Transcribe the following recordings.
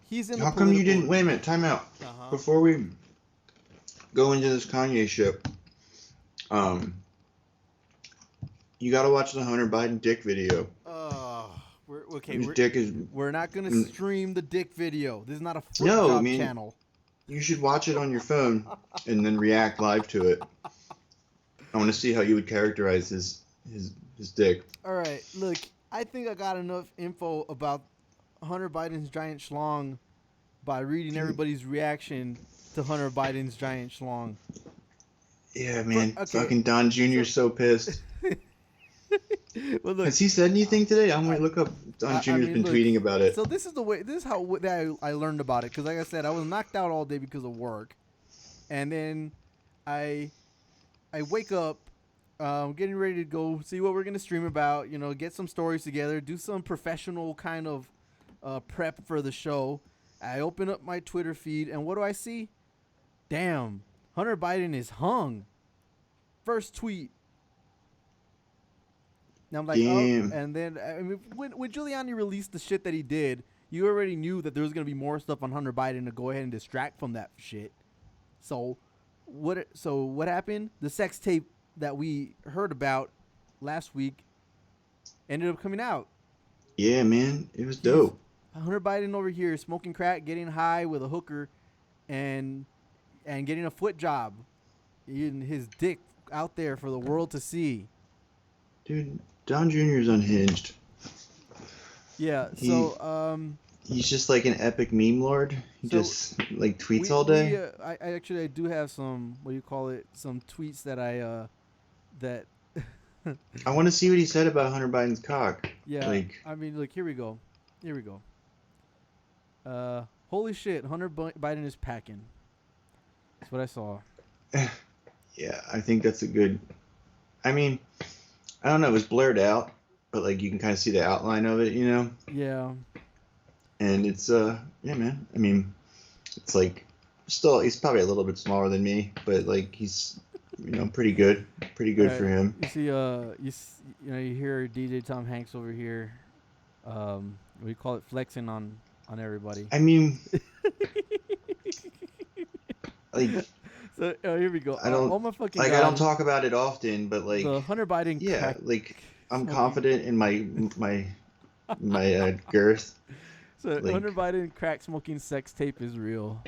He's in the How come you political. didn't? Wait a minute. Time out. Uh-huh. Before we go into this Kanye shit, um, you gotta watch the Hunter Biden dick video. We're okay. His dick is We're not gonna stream the dick video. This is not a foot no. I job mean, channel. you should watch it on your phone and then react live to it. I want to see how you would characterize his dick. All right, look. I think I got enough info about Hunter Biden's giant schlong by reading everybody's reaction to Hunter Biden's giant schlong. Yeah, man. Okay, Fucking Don Jr.'s so pissed. well, look, Has he said anything today? I'm gonna look up. Don Jr.'s been tweeting about it. So this is the way. This is how that I learned about it. Because like I said, I was knocked out all day because of work, and then I wake up, getting ready to go see what we're gonna stream about. You know, get some stories together, do some professional kind of prep for the show. I open up my Twitter feed, and what do I see? Damn, Hunter Biden is hung. First tweet. And I'm like, damn. oh, and then I mean, when Giuliani released the shit that he did, you already knew that there was gonna be more stuff on Hunter Biden to go ahead and distract from that shit. So what happened? The sex tape that we heard about last week ended up coming out. Yeah, man, it was dope. Hunter Biden over here smoking crack, getting high with a hooker, and getting a foot job, and his dick out there for the world to see. Dude, Don Jr.'s unhinged. Yeah. He's just like an epic meme lord. He just like tweets all day. I do have some, what do you call it? Some tweets that that. I want to see what he said about Hunter Biden's cock. Yeah. I mean, look, here we go. Holy shit, Hunter Biden is packing. That's what I saw. Yeah, I think that's a good. I mean, I don't know. It was blurred out, but like you can kind of see the outline of it, you know. Yeah. And it's yeah, man. I mean, it's like still he's probably a little bit smaller than me, but like he's pretty good for him. You see, you hear DJ Tom Hanks over here. We call it flexing on everybody. I mean, like. So here we go. I don't oh my fucking like. God. I don't talk about it often, but like the Hunter Biden. Yeah, like I'm confident in my girth. So like, Hunter Biden crack smoking sex tape is real.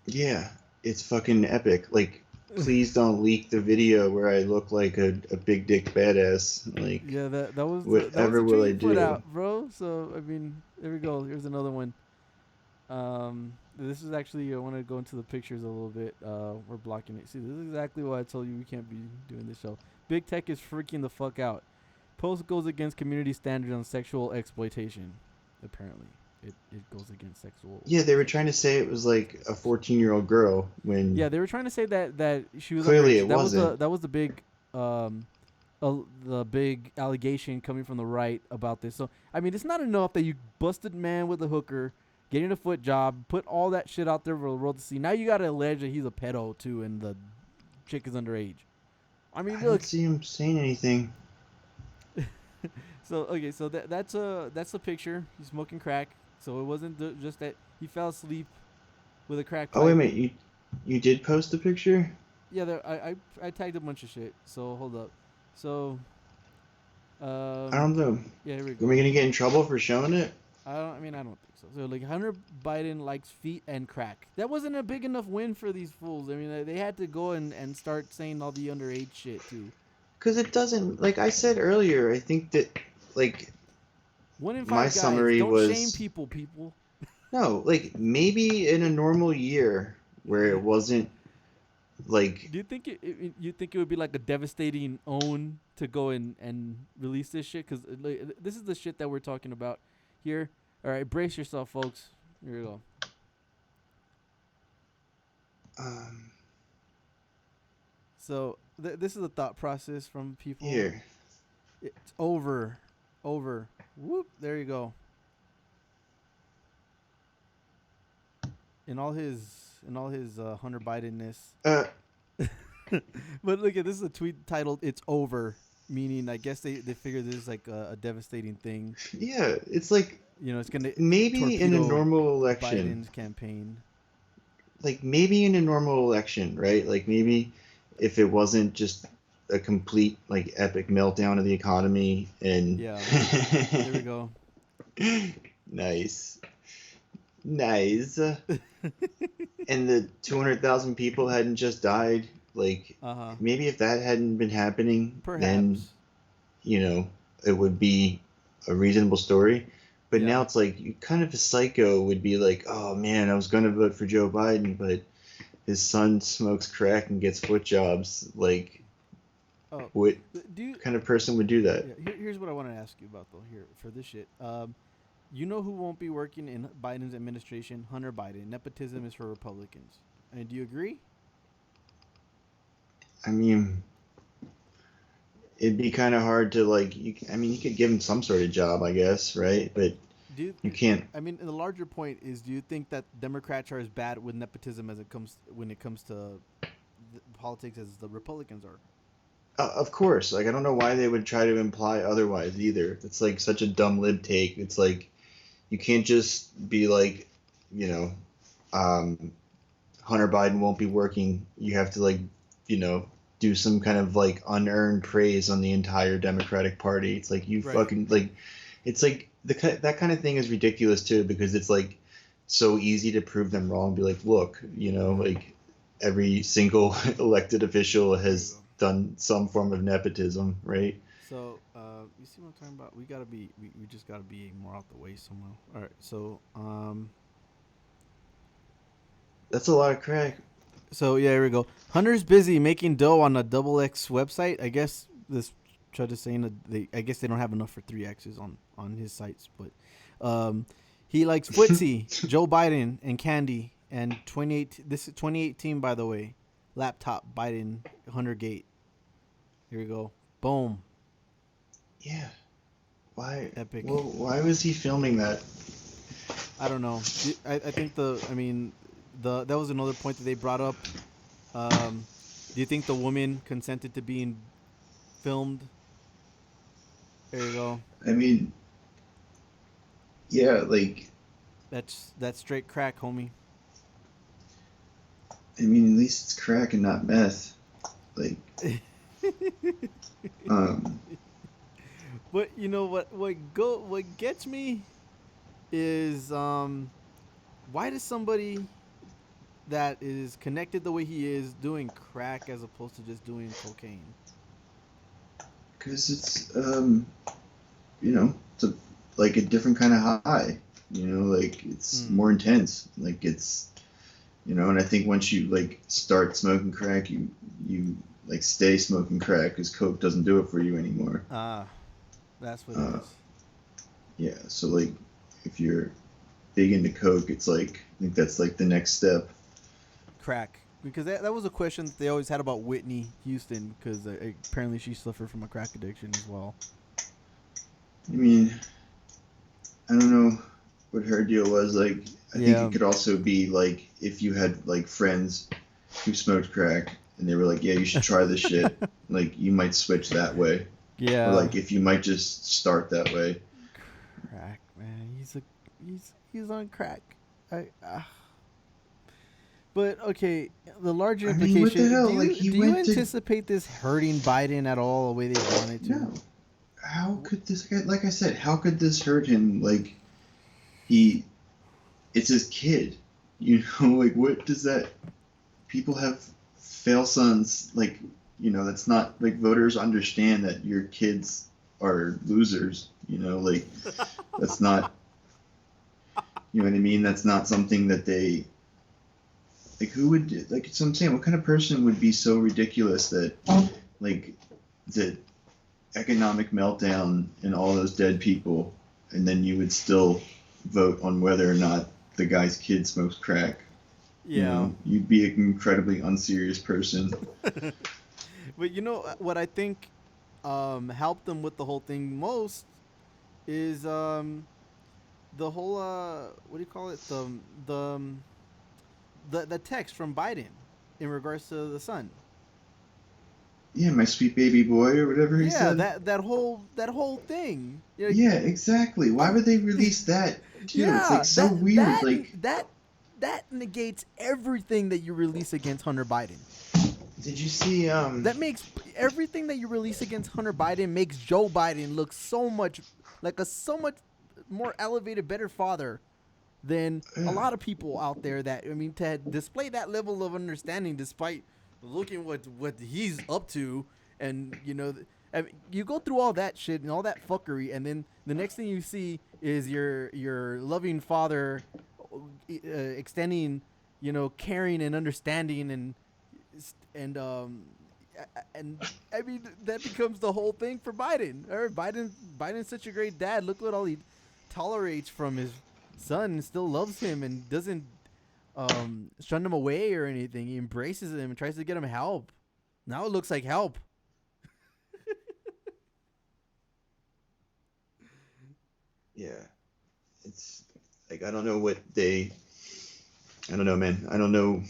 Yeah, it's fucking epic. Like, please don't leak the video where I look like a big dick badass. Like, yeah, that was whatever will I do, out, bro. So I mean, there we go. Here's another one. This is actually, I want to go into the pictures a little bit. We're blocking it. See, this is exactly why I told you we can't be doing this show. Big Tech is freaking the fuck out. Post goes against community standards on sexual exploitation. Apparently, it goes against sexual. Yeah, they were trying to say it was like a 14-year-old girl when. Yeah, they were trying to say that she was. Clearly, underage. it wasn't. That was the big, the big allegation coming from the right about this. So I mean, it's not enough that you busted man with a hooker, getting a foot job, put all that shit out there for the world to see. Now you got to allege that he's a pedo too, and the chick is underage. I mean, I look. don't see him saying anything. So okay, so that's a picture. He's smoking crack. So it wasn't just that he fell asleep with a crack pipe. Oh wait a minute, you did post the picture? Yeah, I tagged a bunch of shit. So hold up. So. I don't know. Yeah, here we go. Are we gonna get in trouble for showing it? I don't think so. So like Hunter Biden likes feet and crack. That wasn't a big enough win for these fools. I mean, they had to go and start saying all the underage shit too. Because it doesn't, like I said earlier, I think that, like, 1 in 5 my guys. summary Don't was... shame people. No, like, maybe in a normal year where it wasn't, like... Do you think you think it would be like a devastating own to go and release this shit? Because like, this is the shit that we're talking about here. All right, brace yourself, folks. Here we go. So this is the thought process from people. Here. It's over. Whoop! There you go. In all his Hunter Biden-ness. But look at this is a tweet titled "It's over," meaning I guess they figure this is like a devastating thing. Yeah, it's like It's going to maybe in a torpedo normal election, Biden's campaign. like maybe in a normal election, right? Like maybe if it wasn't just a complete like epic meltdown of the economy and Yeah, there we go. nice, nice, and the 200,000 people hadn't just died, like Uh-huh. maybe if that hadn't been happening, then Perhaps. you know it would be a reasonable story. But now Yeah. it's like you kind of a psycho would be like, oh man, I was going to vote for Joe Biden, but his son smokes crack and gets foot jobs. Like, Oh, what do you kind of person would do that? yeah, here's what I want to ask you about though here for this shit. You know who won't be working in Biden's administration? Hunter Biden. Nepotism is for Republicans. And do you agree? I mean, it'd be kind of hard to like. I mean, you could give him some sort of job, I guess, right? But Do you, you can't. I mean, the larger point is, do you think that Democrats are as bad with nepotism as it comes when it comes to politics as the Republicans are? Of course, like I don't know why they would try to imply otherwise either. It's like such a dumb lib take. It's like you can't just be like, you know, um, Hunter Biden won't be working. You have to like, you know, do some kind of like unearned praise on the entire Democratic Party. It's like you Right. fucking like, it's like that kind of thing is ridiculous too because it's like so easy to prove them wrong. Be like, look, like every single elected official There you has go. done some form of nepotism, right? So, you see what I'm talking about? We just gotta be more out the way somehow. All right. That's a lot of crack. So yeah, here we go. Hunter's busy making dough on a double X website. I guess this Chud is saying that I guess they don't have enough for three X's on his sites, but he likes footsie, Joe Biden, and candy, and 28. This is 2018, by the way. Laptop Biden Hunter Gate. Here we go. Boom. Yeah. Why? Epic. Well, why was he filming that? I don't know. I think I mean that was another point that they brought up. Do you think the woman consented to being filmed? There you go. I mean, yeah, like That's straight crack, homie. I mean, at least it's crack and not meth. Like, um, But you know what gets me is why does somebody that is connected the way he is doing crack as opposed to just doing cocaine? because it's it's like a different kind of high. Like it's Mm. more intense. Like it's and I think once you like start smoking crack, you like stay smoking crack because coke doesn't do it for you anymore. Ah, that's what it Uh, is. yeah, so like if you're big into coke, it's like I think that's like the next step. Crack. Because that was a question that they always had about Whitney Houston, because apparently she suffered from a crack addiction as well. I mean, I don't know what her deal was. Like, I think Yeah, it could also be like if you had like friends who smoked crack and they were like, "Yeah, you should try this shit." Like, you might switch that way, or yeah. like if you might just start that way. Crack, man. He's on crack. I. But okay, the larger I mean, what the implication. Do hell? Like, you he do you went to anticipate this hurting Biden at all the way they wanted to? no. How could this guy? Like I said, how could this hurt him? Like, he, it's his kid. Like what does that? People have fail sons. Like, that's not like voters understand that your kids are losers. Like that's not. You know what I mean? That's not something that they like. Who would like? So I'm saying, what kind of person would be so ridiculous that like the economic meltdown and all those dead people, and then you would still vote on whether or not the guy's kid smokes crack. Yeah. You'd be an incredibly unserious person. But you know what I think helped them with the whole thing most is the whole what do you call it, the text from Biden in regards to the son. Yeah, my sweet baby boy or whatever he Yeah, said. that whole thing. Yeah, Yeah, exactly. Why and would they release that too? It's like yeah, so that weird. that Like, that that negates everything that you release against Hunter Biden. did you see? That makes everything that you release against Hunter Biden makes Joe Biden look so much like a so much more elevated, better father than a Yeah, lot of people out there. That I mean, to display that level of understanding, despite looking what he's up to, and I mean, you go through all that shit and all that fuckery, and then the next thing you see is your loving father extending, caring and understanding and and I mean that becomes the whole thing for Biden. Or Biden's such a great dad. Look what all he tolerates from his son and still loves him and doesn't shun him away or anything. He embraces him and tries to get him help. Now it looks like help. yeah. It's like I don't know what they. I don't know, man. I don't know.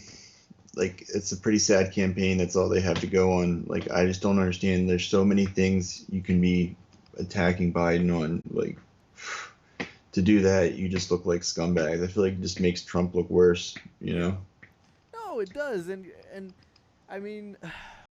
Like it's a pretty sad campaign. That's all they have to go on. Like I just don't understand. There's so many things you can be attacking Biden on. Like to do that, you just look like scumbags. I feel like it just makes Trump look worse. You Yeah. know? No, it does, and I mean,